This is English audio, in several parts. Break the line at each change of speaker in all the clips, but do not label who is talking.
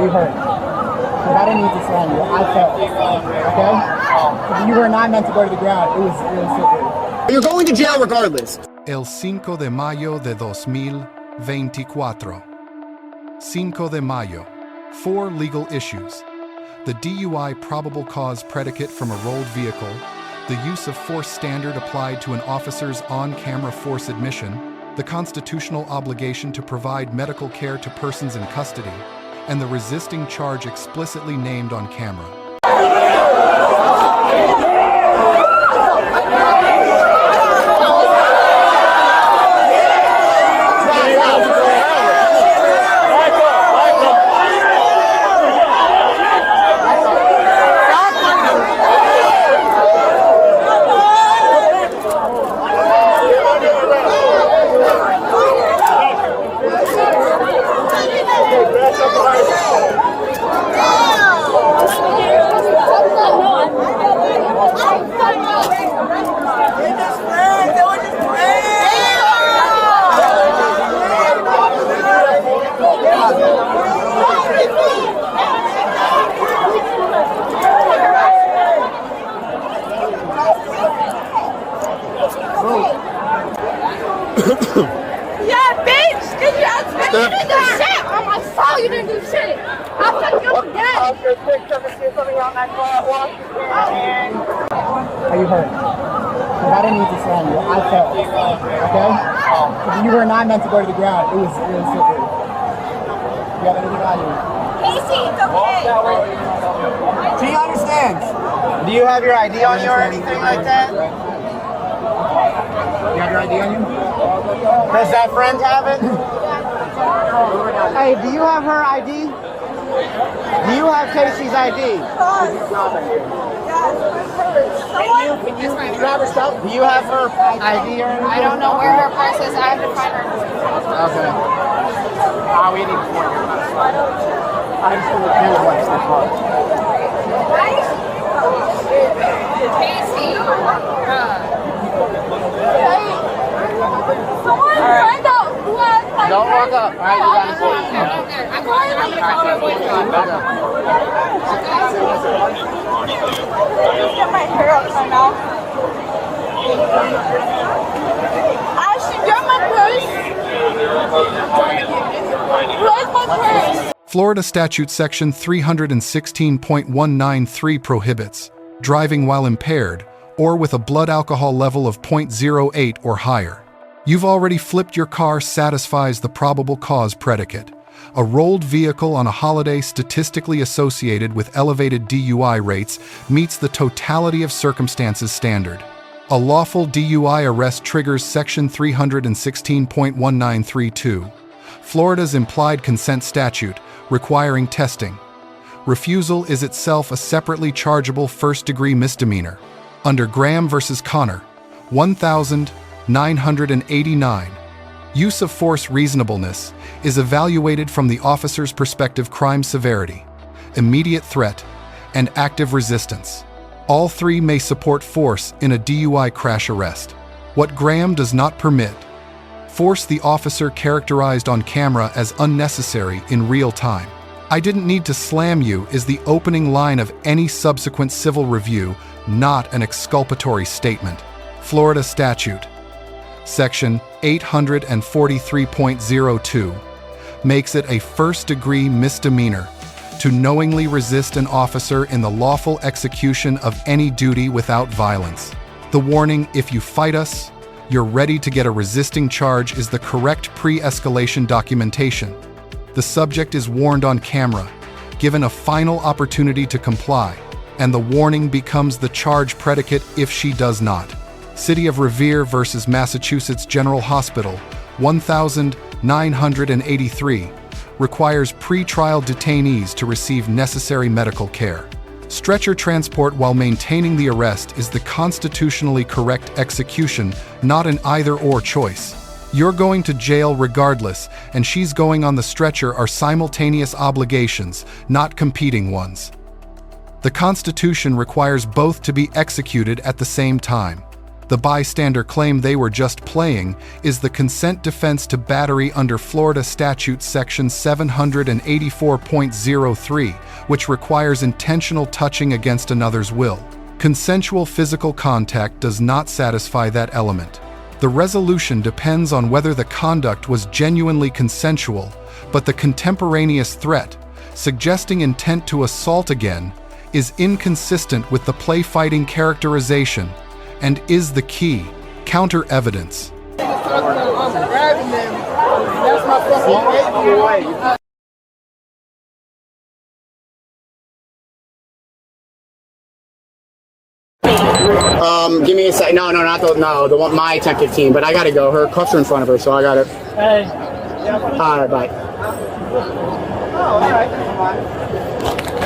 you hurt? But I didn't need to slam you. I felt. Okay? You were not meant to go to the ground. It was slippery.
You're going to jail regardless.
El Cinco de Mayo de 2024. Cinco de Mayo. 4 legal issues. The DUI probable cause predicate from a rolled vehicle, the use of force standard applied to an officer's on-camera force admission, the constitutional obligation to provide medical care to persons in custody, and the resisting charge explicitly named on camera.
Yeah, bitch! Did you ask me? You didn't do shit! Oh, I saw you didn't do shit! I'll fuck you up again!
Are you hurt? But I didn't need to slam you. I felt. Okay? You were not meant to go to the ground. It was slippery. You have anything on you?
Casey, it's okay!
She understands. Do you have your ID on you or anything like that?
You have your ID on you?
Does that friend have it? Hey, do you have her ID? Do you have Casey's ID? Can you grab her stuff? Do you have her ID or anything?
I don't know where her purse is. I have to find her.
Okay. We need more. I just want to feel like the car.
Casey! Someone find out who has my
Don't walk up. All right, you got to go.
I'm going to call her boyfriend. Get my hair up right now. Ashley, get my purse. Where's my purse?
Florida Statute Section 316.193 prohibits driving while impaired or with a blood alcohol level of 0.08 or higher. You've already flipped your car satisfies the probable cause predicate. A rolled vehicle on a holiday statistically associated with elevated DUI rates meets the totality of circumstances standard. A lawful DUI arrest triggers Section 316.1932, Florida's implied consent statute, requiring testing. Refusal is itself a separately chargeable first-degree misdemeanor. Under Graham v. Connor, 1989, use of force reasonableness is evaluated from the officer's perspective: crime severity, immediate threat, and active resistance. All 3 may support force in a DUI crash arrest. What Graham does not permit: force the officer characterized on camera as unnecessary in real time. "I didn't need to slam you" is the opening line of any subsequent civil review, not an exculpatory statement. Florida Statute Section 843.02 makes it a first-degree misdemeanor to knowingly resist an officer in the lawful execution of any duty without violence. The warning, "If you fight us, you're ready to get a resisting charge," is the correct pre-escalation documentation. The subject is warned on camera, given a final opportunity to comply, and the warning becomes the charge predicate if she does not. City of Revere versus Massachusetts General Hospital, 1983, requires pre-trial detainees to receive necessary medical care. Stretcher transport while maintaining the arrest is the constitutionally correct execution, not an either-or choice. You're going to jail regardless, and she's going on the stretcher are simultaneous obligations, not competing ones. The Constitution requires both to be executed at the same time. The bystander claim they were just playing is the consent defense to battery under Florida Statute Section 784.03, which requires intentional touching against another's will. Consensual physical contact does not satisfy that element. The resolution depends on whether the conduct was genuinely consensual, but the contemporaneous threat, suggesting intent to assault again, is inconsistent with the play-fighting characterization and is the key counter-evidence.
Give me a sec. No, not the one, my attempted team, but I gotta go. Her cuffs are in front of her, so I gotta.
Hey.
All right, bye.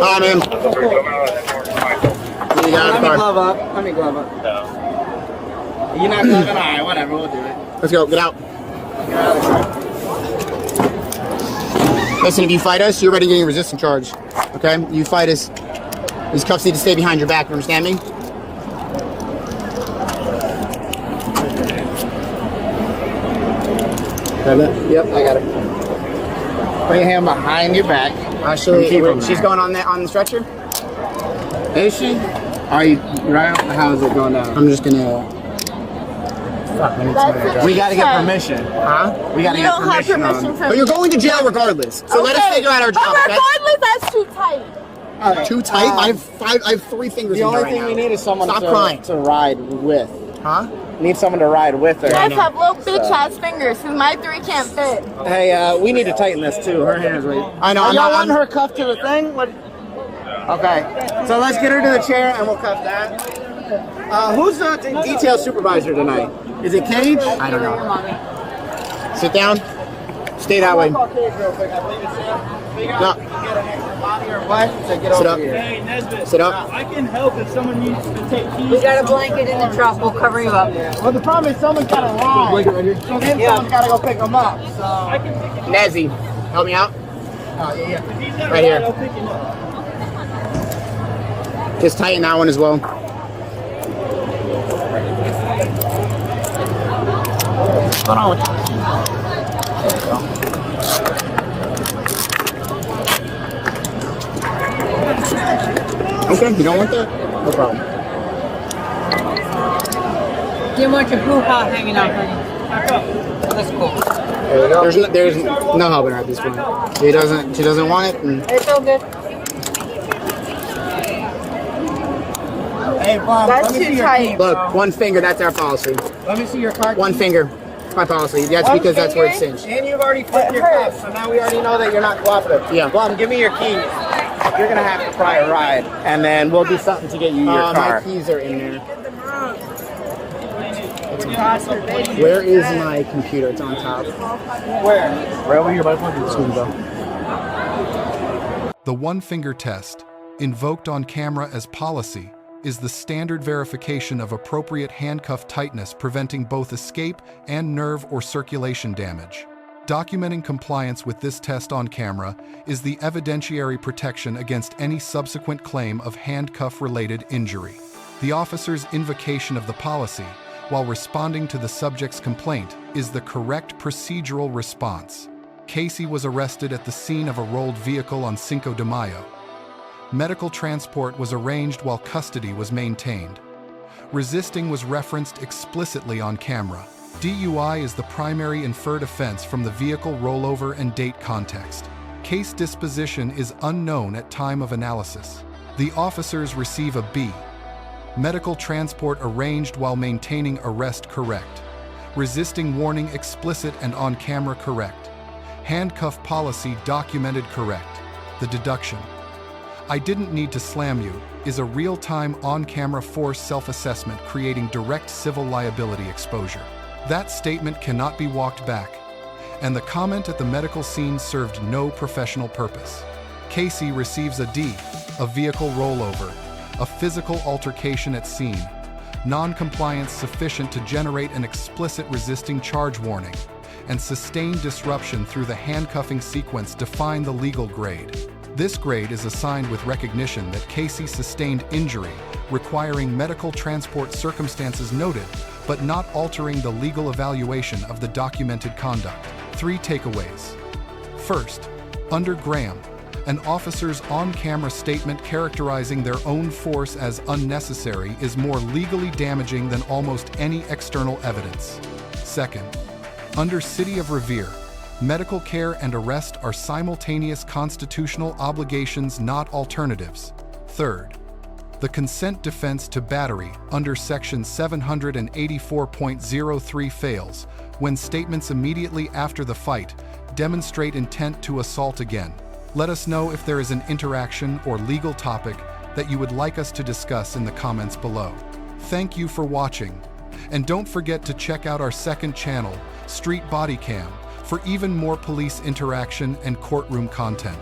Hi, man. You got
Let me glove up. No. You're not gloving? All right, whatever, we'll do it.
Let's go, get out. Listen, if you fight us, you're already getting a resistance charge. Okay? You fight us, these cuffs need to stay behind your back, you understand me? Got it? Yep, I got it.
Put your hand behind your back.
Actually, she's going on the stretcher?
Is she? Are you right? How is it going down?
I'm just gonna. Fuck,
We gotta get permission.
Huh?
We gotta
You
get
don't have permission from
But you're going to jail regardless. So let us figure out our job.
But
Okay?
regardless, that's too tight.
Too tight? I have 3 fingers
The
in
only
there right
thing
now.
we need is someone
Stop crying.
to ride with.
Huh?
Need someone to ride with her.
You guys have little bitch ass fingers, because my 3 can't fit.
Hey, we need to tighten this too. Her hands right.
I know.
Are
I'm
y'all
not-
wanting her cuffed to the thing? What? Okay. So let's get her to the chair and we'll cuff that. Who's the detail supervisor tonight? Is it Cage?
I don't know. Sit down. Stay that way.
No.
Sit up. Sit up.
I can help if someone needs to take keys.
We got a blanket in the truck. We'll cover you up.
Well, the problem is someone's got to ride. So then someone's got to go pick them up. So.
I can pick it
Nezzy, help me out.
Oh, yeah.
If he's not
Right here.
I'll pick it up.
Just tighten that one as well.
Hold on.
Okay, you don't want that? No problem.
Didn't want your boo-ha hanging out, honey. That's cool.
There's no helping her at this point. She doesn't want it. And
It's all good.
Hey, Bob,
That's
let me
too
see your
tight.
keys.
look, one finger, that's our policy.
Let me see your card.
One finger. It's my policy. That's
One
because that's where it's
finger?
cinched.
And you've already flipped your
hurts.
cuffs, so now we already know that you're not cooperative.
Yeah.
Blum, give me your keys. You're gonna have to try a ride, and then we'll do something to get you your
My
car.
keys are in there. Where is my computer? It's on top.
Where?
Right over here by the window.
The one-finger test, invoked on camera as policy, is the standard verification of appropriate handcuff tightness preventing both escape and nerve or circulation damage. Documenting compliance with this test on camera is the evidentiary protection against any subsequent claim of handcuff-related injury. The officer's invocation of the policy, while responding to the subject's complaint, is the correct procedural response. Casey was arrested at the scene of a rolled vehicle on Cinco de Mayo. Medical transport was arranged while custody was maintained. Resisting was referenced explicitly on camera. DUI is the primary inferred offense from the vehicle rollover and date context. Case disposition is unknown at time of analysis. The officers receive a B. Medical transport arranged while maintaining arrest correct. Resisting warning explicit and on camera correct. Handcuff policy documented correct. The deduction. I didn't need to slam you is a real-time on-camera force self-assessment creating direct civil liability exposure. That statement cannot be walked back, and the comment at the medical scene served no professional purpose. Casey receives a D, a vehicle rollover, a physical altercation at scene, non-compliance sufficient to generate an explicit resisting charge warning, and sustained disruption through the handcuffing sequence define the legal grade. This grade is assigned with recognition that Casey sustained injury requiring medical transport circumstances noted, but not altering the legal evaluation of the documented conduct. 3 takeaways. First, under Graham, an officer's on-camera statement characterizing their own force as unnecessary is more legally damaging than almost any external evidence. Second, under City of Revere, medical care and arrest are simultaneous constitutional obligations, not alternatives. Third, the consent defense to battery under Section 784.03 fails when statements immediately after the fight demonstrate intent to assault again. Let us know if there is an interaction or legal topic that you would like us to discuss in the comments below. Thank you for watching, and don't forget to check out our second channel, Street Bodycam, for even more police interaction and courtroom content.